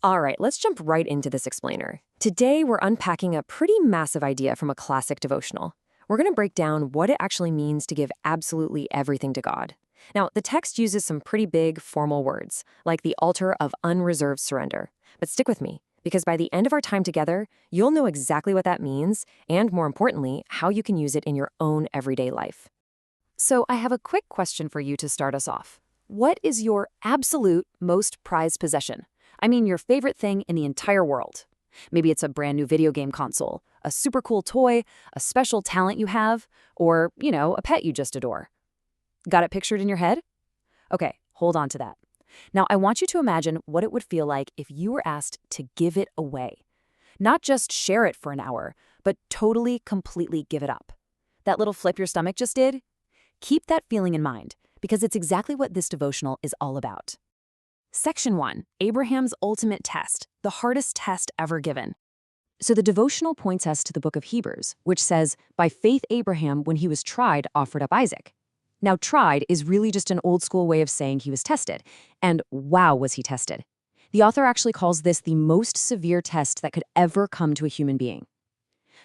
All right, let's jump right into this explainer. Today, we're unpacking a pretty massive idea from a classic devotional. We're going to break down what it actually means to give absolutely everything to God. Now, the text uses some pretty big, formal words, like the altar of unreserved surrender. But stick with me, because by the end of our time together, you'll know exactly what that means, and more importantly, how you can use it in your own everyday life. So I have a quick question for you to start us off. What is your absolute most prized possession? I mean, your favorite thing in the entire world. Maybe it's a brand new video game console, a super cool toy, a special talent you have, or, a pet you just adore. Got it pictured in your head? Okay, hold on to that. Now, I want you to imagine what it would feel like if you were asked to give it away. Not just share it for an hour, but totally, completely give it up. That little flip your stomach just did? Keep that feeling in mind, because it's exactly what this devotional is all about. Section 1, Abraham's ultimate test, the hardest test ever given. So the devotional points us to the book of Hebrews, which says, by faith Abraham, when he was tried, offered up Isaac. Now, tried is really just an old school way of saying he was tested. And wow, was he tested. The author actually calls this the most severe test that could ever come to a human being.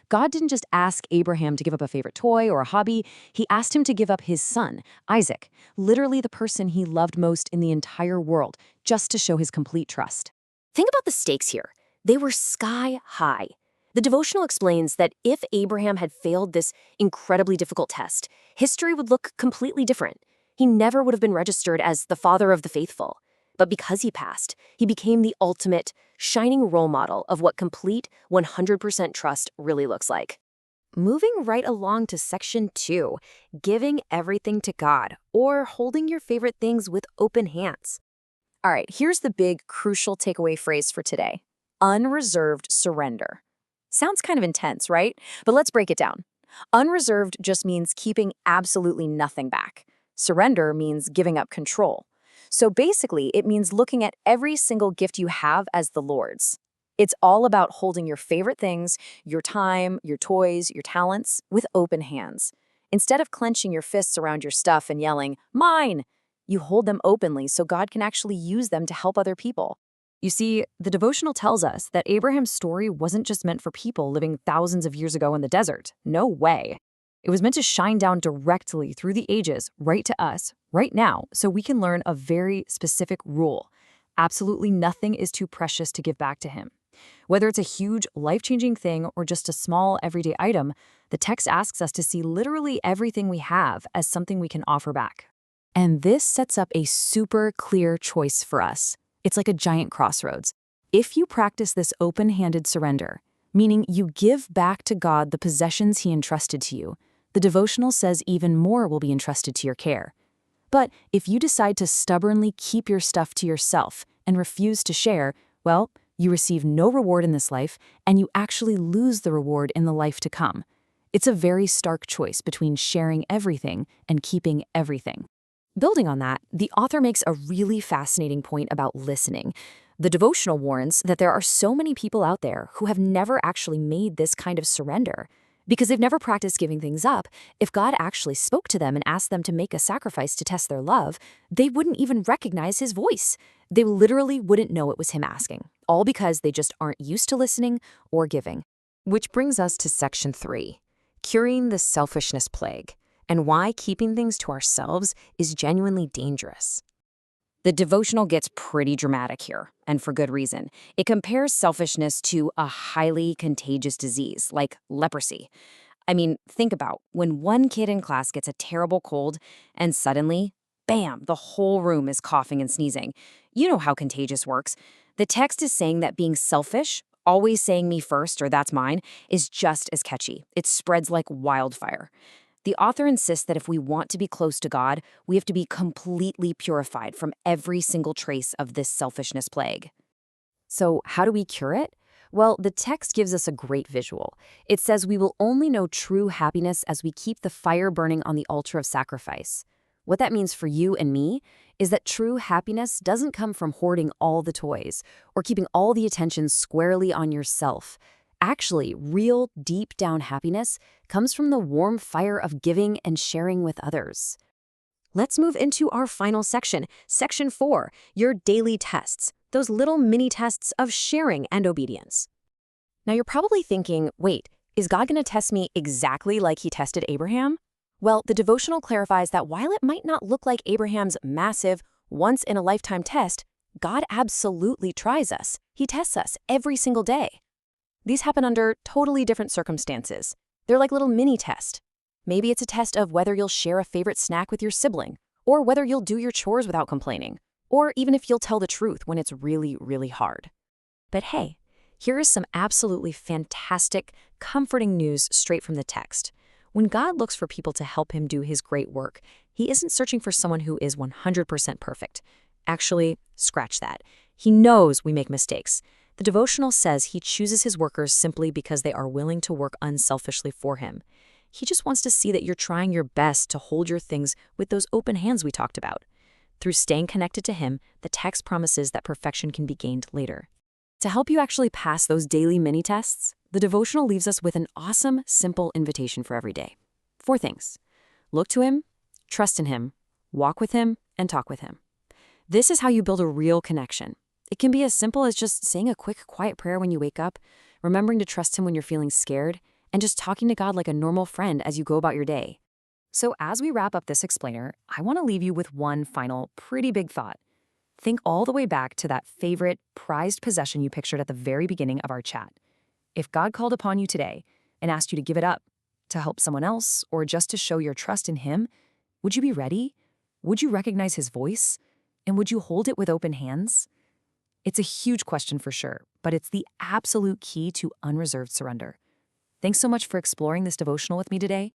God didn't just ask Abraham to give up a favorite toy or a hobby. He asked him to give up his son, Isaac, literally the person he loved most in the entire world, just to show his complete trust. Think about the stakes here. They were sky high. The devotional explains that if Abraham had failed this incredibly difficult test, history would look completely different. He never would have been registered as the father of the faithful. But because he passed, he became the ultimate, shining role model of what complete 100% trust really looks like. Moving right along to section 2, giving everything to God, or holding your favorite things with open hands. All right, here's the big, crucial takeaway phrase for today. Unreserved surrender. Sounds kind of intense, right? But let's break it down. Unreserved just means keeping absolutely nothing back. Surrender means giving up control. So basically, it means looking at every single gift you have as the Lord's. It's all about holding your favorite things, your time, your toys, your talents, with open hands. Instead of clenching your fists around your stuff and yelling, "Mine!" you hold them openly so God can actually use them to help other people. You see, the devotional tells us that Abraham's story wasn't just meant for people living thousands of years ago in the desert. No way. It was meant to shine down directly through the ages, right to us, right now, so we can learn a very specific rule. Absolutely nothing is too precious to give back to him. Whether it's a huge, life-changing thing or just a small, everyday item, the text asks us to see literally everything we have as something we can offer back. And this sets up a super clear choice for us. It's like a giant crossroads. If you practice this open-handed surrender, meaning you give back to God the possessions he entrusted to you, the devotional says even more will be entrusted to your care. But if you decide to stubbornly keep your stuff to yourself and refuse to share, well, you receive no reward in this life, and you actually lose the reward in the life to come. It's a very stark choice between sharing everything and keeping everything. Building on that, the author makes a really fascinating point about listening. The devotional warns that there are so many people out there who have never actually made this kind of surrender. Because they've never practiced giving things up, if God actually spoke to them and asked them to make a sacrifice to test their love, they wouldn't even recognize his voice. They literally wouldn't know it was him asking, all because they just aren't used to listening or giving. Which brings us to section 3, curing the selfishness plague, and why keeping things to ourselves is genuinely dangerous. The devotional gets pretty dramatic here, and for good reason. It compares selfishness to a highly contagious disease, like leprosy. I mean, think about when one kid in class gets a terrible cold, and suddenly, bam, the whole room is coughing and sneezing. You know how contagious works. The text is saying that being selfish, always saying me first or that's mine, is just as catchy. It spreads like wildfire. The author insists that if we want to be close to God, we have to be completely purified from every single trace of this selfishness plague. So how do we cure it? Well, the text gives us a great visual. It says we will only know true happiness as we keep the fire burning on the altar of sacrifice. What that means for you and me is that true happiness doesn't come from hoarding all the toys or keeping all the attention squarely on yourself. Actually, real, deep-down happiness comes from the warm fire of giving and sharing with others. Let's move into our final section, section 4, your daily tests, those little mini tests of sharing and obedience. Now you're probably thinking, wait, is God going to test me exactly like he tested Abraham? Well, the devotional clarifies that while it might not look like Abraham's massive, once-in-a-lifetime test, God absolutely tries us. He tests us every single day. These happen under totally different circumstances. They're like little mini tests. Maybe it's a test of whether you'll share a favorite snack with your sibling, or whether you'll do your chores without complaining, or even if you'll tell the truth when it's really, really hard. But hey, here is some absolutely fantastic, comforting news straight from the text. When God looks for people to help him do his great work, he isn't searching for someone who is 100% perfect. Actually, scratch that. He knows we make mistakes. The devotional says he chooses his workers simply because they are willing to work unselfishly for him. He just wants to see that you're trying your best to hold your things with those open hands we talked about. Through staying connected to him, the text promises that perfection can be gained later. To help you actually pass those daily mini tests, the devotional leaves us with an awesome, simple invitation for every day. 4 things. Look to him, trust in him, walk with him, and talk with him. This is how you build a real connection. It can be as simple as just saying a quick, quiet prayer when you wake up, remembering to trust him when you're feeling scared, and just talking to God like a normal friend as you go about your day. So as we wrap up this explainer, I want to leave you with one final, pretty big thought. Think all the way back to that favorite, prized possession you pictured at the very beginning of our chat. If God called upon you today and asked you to give it up, to help someone else, or just to show your trust in him, would you be ready? Would you recognize his voice? And would you hold it with open hands? It's a huge question for sure, but it's the absolute key to unreserved surrender. Thanks so much for exploring this devotional with me today.